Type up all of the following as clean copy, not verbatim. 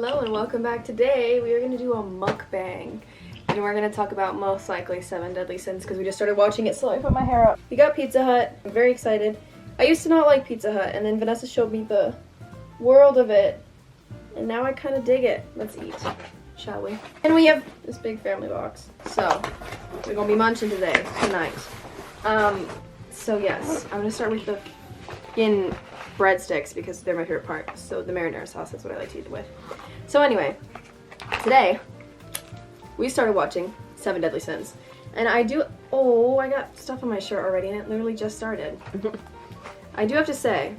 Hello and welcome back. Today we are going to do a mukbang and we're going to talk about most likely 7 Deadly Sins because we just started watching it, so I put my hair up. We got Pizza Hut. I'm very excited. I used to not like Pizza Hut and then Vanessa showed me the world of it and now I kind of dig it. Let's eat, shall we? And we have this big family box, so we're going to be munching tonight. So yes, I'm going to start with the breadsticks because they're my favorite part. So the marinara sauce, that's what I like to eat it with. So anyway, today we started watching 7 Deadly Sins. And I got stuff on my shirt already and it literally just started. I do have to say,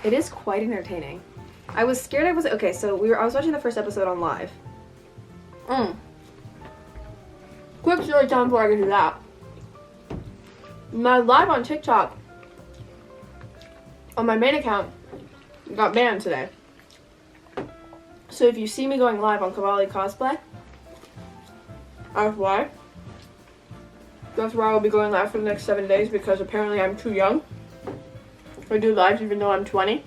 it is quite entertaining. I was scared I was watching the first episode on live. Quick story time before I get to that. My live on TikTok on my main account got banned today. So if you see me going live on Kavali cosplay, that's why. That's why I'll be going live for the next 7 days because apparently I'm too young to do lives even though I'm 20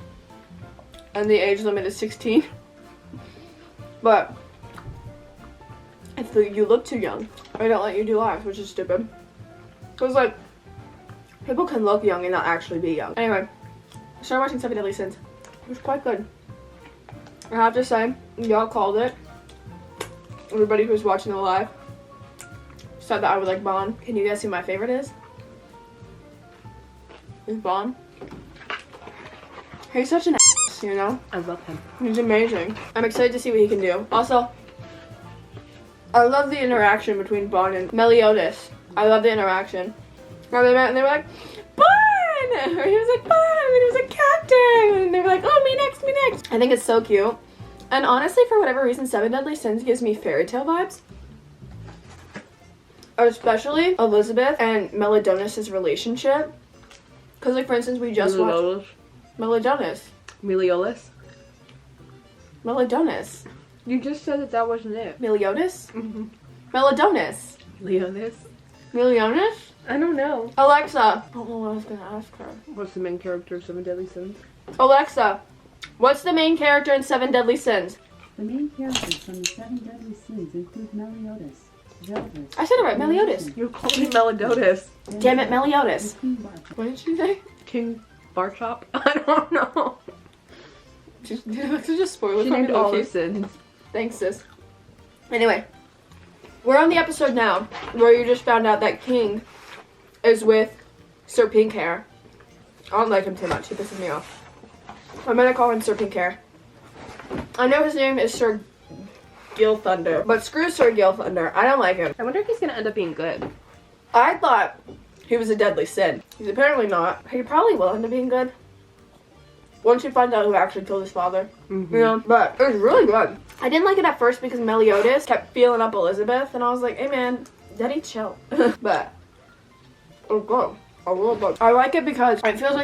and the age limit is 16. But if you look too young, they don't let you do lives, which is stupid. Because like, people can look young and not actually be young. Anyway, I started watching 7 Deadly Sins. It was quite good. I have to say, y'all called it. Everybody who was watching the live said that I would like Bon. Can you guess who my favorite is? Is Bon. He's such an ass, you know? I love him. He's amazing. I'm excited to see what he can do. Also, I love the interaction between Bon and Meliodas. I love the interaction. Where they met and they were like, Bon! Or he was like, Bon! And he was like, Captain! And they were like, oh, me next, me next. I think it's so cute. And honestly, for whatever reason, 7 Deadly Sins gives me fairy tale vibes. Especially Elizabeth and Meliodas' relationship. Because, like, for instance, we just watched... Meliodas. Meliodas? Meliodas. You just said that wasn't it. Meliodas? Mm-hmm. Meliodas. Leonis? Meliodas? I don't know. Alexa. I don't know what I was going to ask her. What's the main character of 7 Deadly Sins? Alexa, what's the main character in 7 Deadly Sins? The main characters from the 7 Deadly Sins include Meliodas, Velvet. I said it right, Meliodas. You called me Meliodas. Damn it, Meliodas. and King Bartok. What did she say? King Barchop? I don't know. Just spoil it. She named all the sins. Thanks, sis. Anyway, we're on the episode now where you just found out that King is with Sir Pink Hair. I don't like him too much. He pisses me off. I'm gonna call him Sir Pink Hair. I know his name is Sir Gil Thunder, but screw Sir Gil Thunder. I don't like him. I wonder if he's gonna end up being good. I thought he was a deadly sin. He's apparently not. He probably will end up being good once you find out who actually killed his father. Mm-hmm. You know, but it was really good. I didn't like it at first because Meliodas kept feeling up Elizabeth, and I was like, hey man, daddy chill. But it's good. A little bit. I like it because it feels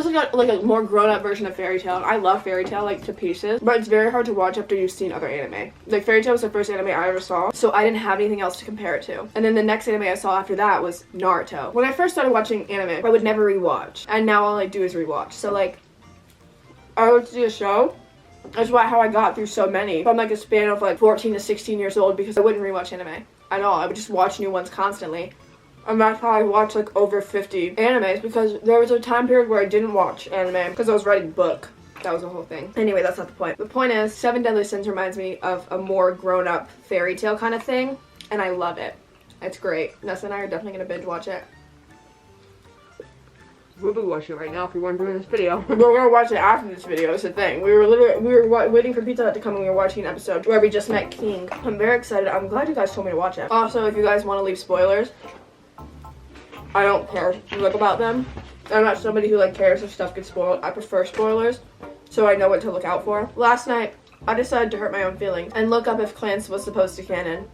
like a more grown-up version of Fairy Tail. I love Fairy Tail like to pieces, but it's very hard to watch after you've seen other anime. Like Fairy Tail was the first anime I ever saw, so I didn't have anything else to compare it to. And then the next anime I saw after that was Naruto. When I first started watching anime, I would never rewatch, and now all I do is rewatch. So like, I would see a show. That's how I got through so many from like a span of like 14 to 16 years old because I wouldn't rewatch anime at all. I would just watch new ones constantly. And that's how I watched like over 50 animes because there was a time period where I didn't watch anime because I was writing a book. That was the whole thing. Anyway, that's not the point. The point is 7 Deadly Sins reminds me of a more grown-up fairy tale kind of thing, and I love it. It's great. Nessa and I are definitely gonna binge watch it. We'll be watching it right now if we weren't doing this video. We're gonna watch it after this video, is the thing. We were waiting for Pizza Hut to come and we were watching an episode where we just met King. I'm very excited. I'm glad you guys told me to watch it. Also, if you guys want to leave spoilers, I don't care about them. I'm not somebody who like cares if stuff gets spoiled. I prefer spoilers, so I know what to look out for. Last night, I decided to hurt my own feelings and look up if Clance was supposed to canon.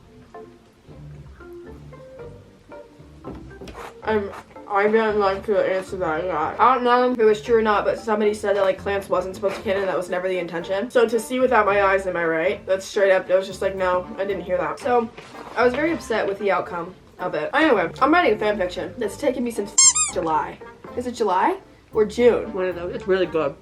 I didn't like the answer that I got. I don't know if it was true or not, but somebody said that like Clance wasn't supposed to canon. That was never the intention. So to see without my eyes, am I right? That's straight up. It was just like, no, I didn't hear that. So I was very upset with the outcome of it. Anyway, I'm writing a fanfiction that's taken me since July. Is it July or June? One of those. It's really good.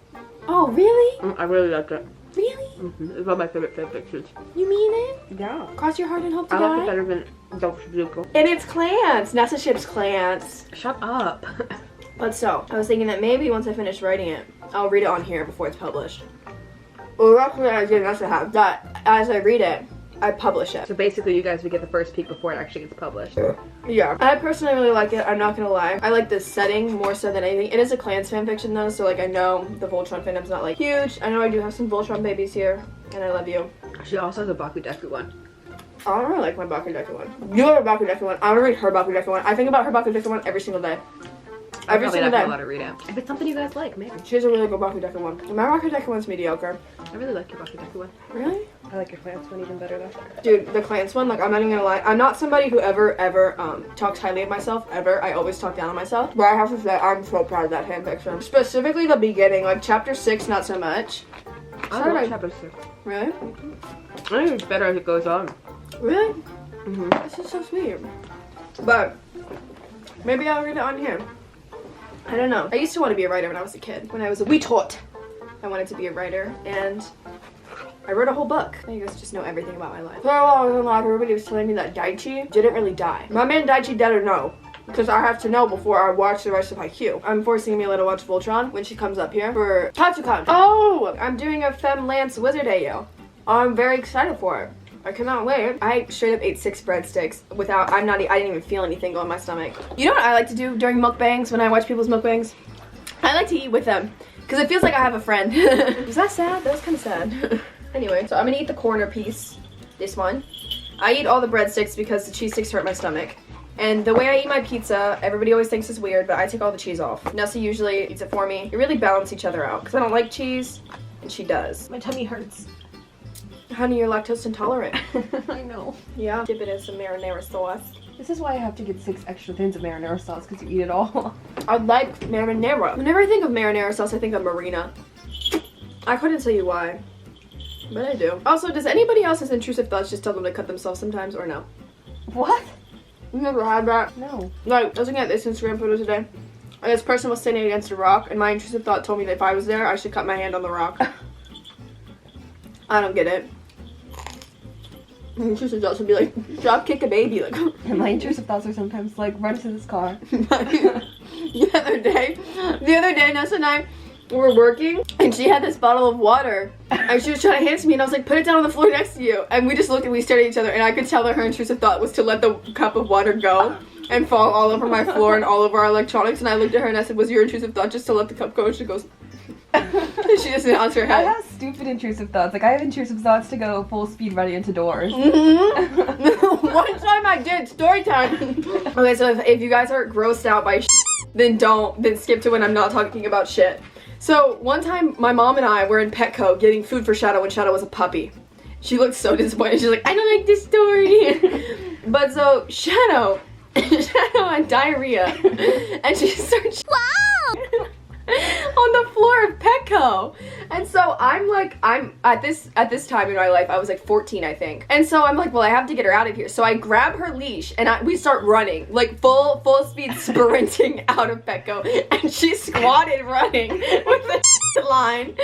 Oh, really? I really liked it. Really? It's one of my favorite fanfictions. You mean it? Yeah. Cross your heart and hope to I like it die? better than Dope Zuko. And it's clans. Nessa ships clans. Shut up. But so, I was thinking that maybe once I finish writing it, I'll read it on here before it's published. Well, that's the idea Nessa has. That as I read it, I publish it. So basically you guys would get the first peek before it actually gets published. Yeah. I personally really like it, I'm not gonna lie. I like this setting more so than anything. It is a clans fanfiction though, so like I know the Voltron fandom's not like huge. I know I do have some Voltron babies here, and I love you. She also has a Bakudeku one. I don't really like my Bakudeku one. You have a Bakudeku one. I want to read her Bakudeku one. I think about her Bakudeku one every single day. Every single day. I'm not gonna read it. If it's something you guys like, maybe. She has a really good Bakudeku one. My Bakudeku one's mediocre. I really like your Bakudeku one. Really? I like your Clans one even better though. Dude, the clans one, like, I'm not even gonna lie. I'm not somebody who ever talks highly of myself, ever. I always talk down on myself. But I have to say, I'm so proud of that fanfiction. Specifically the beginning, like, chapter 6, not so much. I love chapter 6. Really? I think it's better as it goes on. Really? Mm-hmm. This is so sweet. But, maybe I'll read it on here. I don't know. I used to want to be a writer when I was a kid. When I was a wee tot, I wanted to be a writer, and I wrote a whole book. Now you guys just know everything about my life. For a while, I was in life, everybody was telling me that Daichi didn't really die. My man Daichi dead or no? Because I have to know before I watch the rest of IQ. I'm forcing Amelia to watch Voltron when she comes up here for Tatsukan. Oh! I'm doing a Fem Lance Wizard AO. I'm very excited for it. I cannot wait. I straight up ate 6 breadsticks without, I didn't even feel anything go in my stomach. You know what I like to do during mukbangs when I watch people's mukbangs? I like to eat with them. Because it feels like I have a friend. Was that sad? That was kind of sad. Anyway, so I'm gonna eat the corner piece. This one. I eat all the breadsticks because the cheese sticks hurt my stomach. And the way I eat my pizza, everybody always thinks it's weird, but I take all the cheese off. Nessa usually eats it for me. We really balance each other out. Because I don't like cheese, and she does. My tummy hurts. Honey, you're lactose intolerant. I know. Yeah. Dip it in some marinara sauce. This is why I have to get 6 extra thins of marinara sauce, because you eat it all. I like marinara. Whenever I think of marinara sauce, I think of Marina. I couldn't tell you why, but I do. Also, does anybody else has intrusive thoughts just tell them to cut themselves sometimes, or no? What? You never had that? No. Like, I was looking at this Instagram photo today, and this person was standing against a rock, and my intrusive thought told me that if I was there, I should cut my hand on the rock. I don't get it. My intrusive thoughts would be like, drop kick a baby, like. And my intrusive thoughts are sometimes like, run to this car. The other day, Nessa and I were working, and she had this bottle of water, and she was trying to hand it to me, and I was like, put it down on the floor next to you. And we just looked and we stared at each other, and I could tell that her intrusive thought was to let the cup of water go and fall all over my floor and all over our electronics. And I looked at her and I said, was your intrusive thought just to let the cup go? And she goes, she just nods her I head. have stupid intrusive thoughts. Like, I have intrusive thoughts to go full speed running into doors. Mm-hmm. One time I did, story time. Okay, so if you guys are grossed out by then skip to when I'm not talking about shit. So one time my mom and I were in Petco getting food for Shadow when Shadow was a puppy. She looked so disappointed. She's like, I don't like this story. But so Shadow had diarrhea, and she starts on the floor of Petco. And so I'm at this time in my life, I was like 14, I think. And so I'm like, well, I have to get her out of here. So I grab her leash and we start running, like full speed sprinting out of Petco. And she squatted running with the line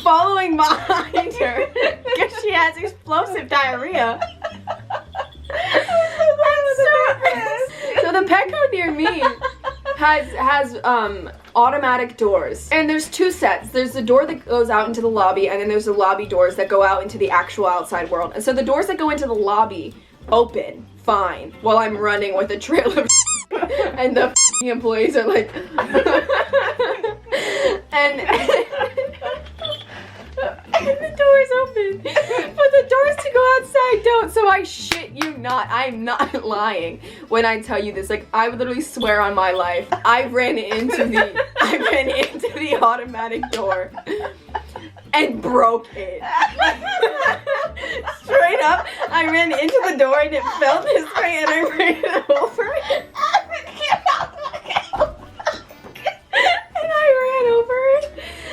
following behind her because she has explosive diarrhea. So the Petco near me has automatic doors, and there's 2 sets. There's the door that goes out into the lobby, and then there's the lobby doors that go out into the actual outside world. And so the doors that go into the lobby open fine while I'm running with a trail of and the employees are like and the doors open, but the doors to go outside don't. So I shit you not, I'm not lying when I tell you this. Like, I would literally swear on my life, I ran into the automatic door and broke it. Straight up, I ran into the door and it felt this way, and I ran over it. And I ran over it.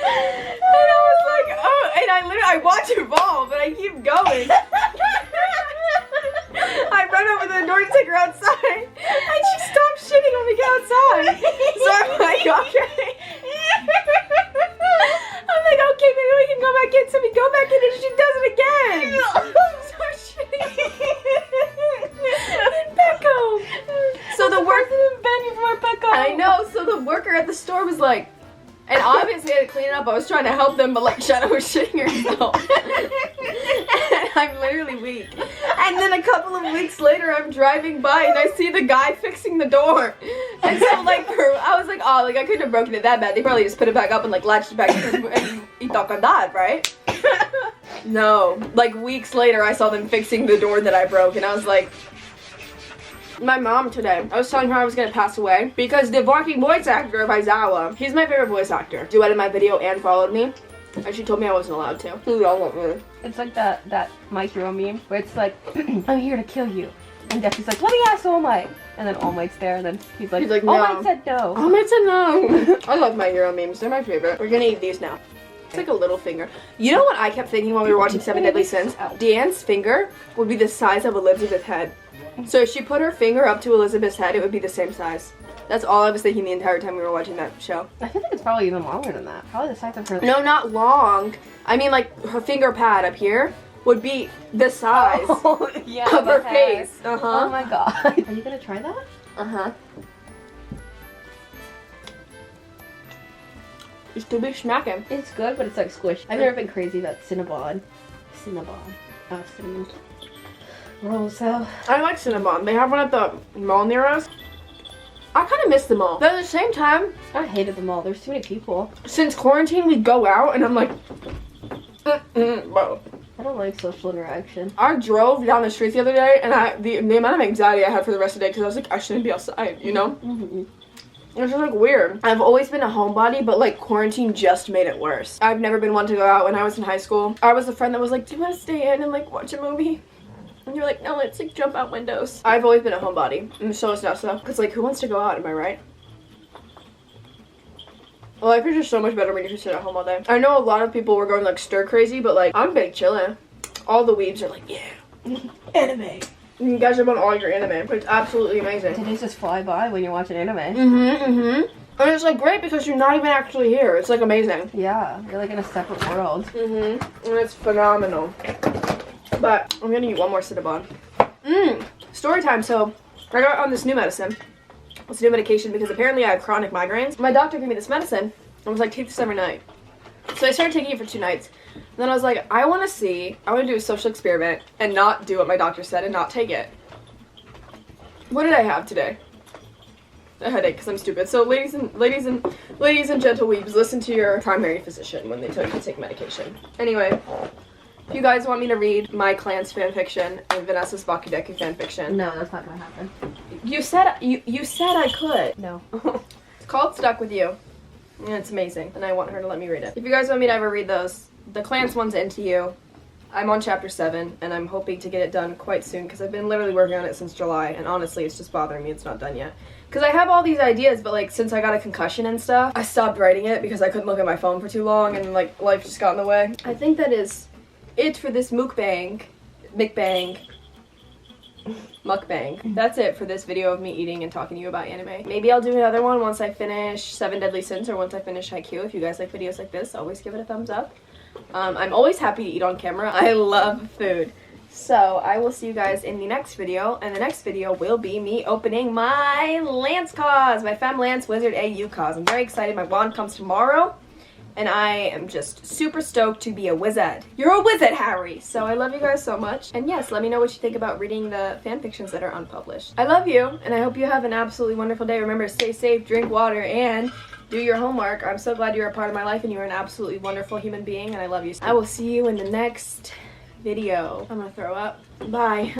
And I was like, oh, and I watch it fall, but I keep going. I run over the door to take her outside, and she stopped shitting when we get outside. So I'm like, okay. I'm like, okay, maybe we can go back back in, so we go back in and she does it again. So shitty. In Petco. So the worker I know, so the worker at the store was like, and obviously I had to clean it up. I was trying to help them, but like Shadow was shitting herself. And I'm literally weak. And then a couple of weeks later, I'm driving by and I see the guy fixing the door. And so like, I was like, oh, like I couldn't have broken it that bad. They probably just put it back up and like latched it back and you thought on that, right? No, like weeks later, I saw them fixing the door that I broke, and I was like. My mom today, I was telling her I was gonna pass away because the walking voice actor of Aizawa, he's my favorite voice actor, duetted my video and followed me, and she told me I wasn't allowed to. It's like that My Hero meme where it's like, I'm here to kill you. And Deftly's like, let me ask All Might. And then All Might's there, and then he's like no. All Might said no. All Might said no. I love my Hero memes, they're my favorite. We're gonna eat these now. It's like a little finger. You know what I kept thinking while we were watching Seven Deadly Sins? Deanne's finger would be the size of Elizabeth's head. So if she put her finger up to Elizabeth's head, it would be the same size. That's all I was thinking the entire time we were watching that show. I feel like it's probably even longer than that. Probably the size of her. No, not long. I mean, like, her finger pad up here would be the size of her face. Oh my god. Are you gonna try that? Uh-huh. It's too big smacking. It's good, but it's like squished. I've never been crazy about Cinnabon. Oh, cinnamon. Rolls though. I like Cinnabon. They have one at the mall near us. I kind of miss the mall. But at the same time, I hated the mall. There's too many people. Since quarantine, we go out and I'm like, bro. I don't like social interaction. I drove down the street the other day and the amount of anxiety I had for the rest of the day because I was like, I shouldn't be outside, you know? Mm-hmm. It was just like weird. I've always been a homebody, but like quarantine just made it worse. I've never been one to go out when I was in high school. I was a friend that was like, do you want to stay in and like watch a movie? And you're like, no, let's like jump out windows. I've always been a homebody. And so is Nessa. Because like, who wants to go out, am I right? Well, life is just so much better when you can sit at home all day. I know a lot of people were going like stir crazy, but like, I'm big chillin'. All the weebs are like, yeah, anime. You guys are on all your anime. It's absolutely amazing. Today's just fly by when you're watching anime. And it's like great because you're not even actually here. It's like amazing. Yeah, you're like in a separate world. And it's phenomenal. But I'm gonna eat one more Cinnabon. Story time. So I got on this new medicine. It's new medication because apparently I have chronic migraines. My doctor gave me this medicine and was like, take this every night. So I started taking it for 2 nights. And then I was like, I want to do a social experiment and not do what my doctor said and not take it. What did I have today? A headache because I'm stupid. So ladies and gentle weebs, listen to your primary physician when they tell you to take medication. Anyway, if you guys want me to read my clan's fanfiction and Vanessa's Bakudeku fanfiction. No, that's not gonna happen. You said I could. No. It's called Stuck With You. And it's amazing. And I want her to let me read it. If you guys want me to ever read those, the Clans one's into you. I'm on chapter 7 and I'm hoping to get it done quite soon because I've been literally working on it since July and honestly it's just bothering me it's not done yet. Because I have all these ideas but like since I got a concussion and stuff, I stopped writing it because I couldn't look at my phone for too long and like life just got in the way. I think that is it for this mukbang. That's it for this video of me eating and talking to you about anime. Maybe I'll do another one once I finish 7 Deadly Sins or once I finish Haikyuu. If you guys like videos like this, always give it a thumbs up. I'm always happy to eat on camera. I love food. So I will see you guys in the next video, and the next video will be me opening my Lance cause, my Femme Lance Wizard AU cause. I'm very excited. My wand comes tomorrow, and I am just super stoked to be a wizard. You're a wizard, Harry! So I love you guys so much. And yes, let me know what you think about reading the fanfictions that are unpublished. I love you, and I hope you have an absolutely wonderful day. Remember, stay safe, drink water, and do your homework. I'm so glad you're a part of my life, and you're an absolutely wonderful human being, and I love you. I will see you in the next video. I'm gonna throw up. Bye.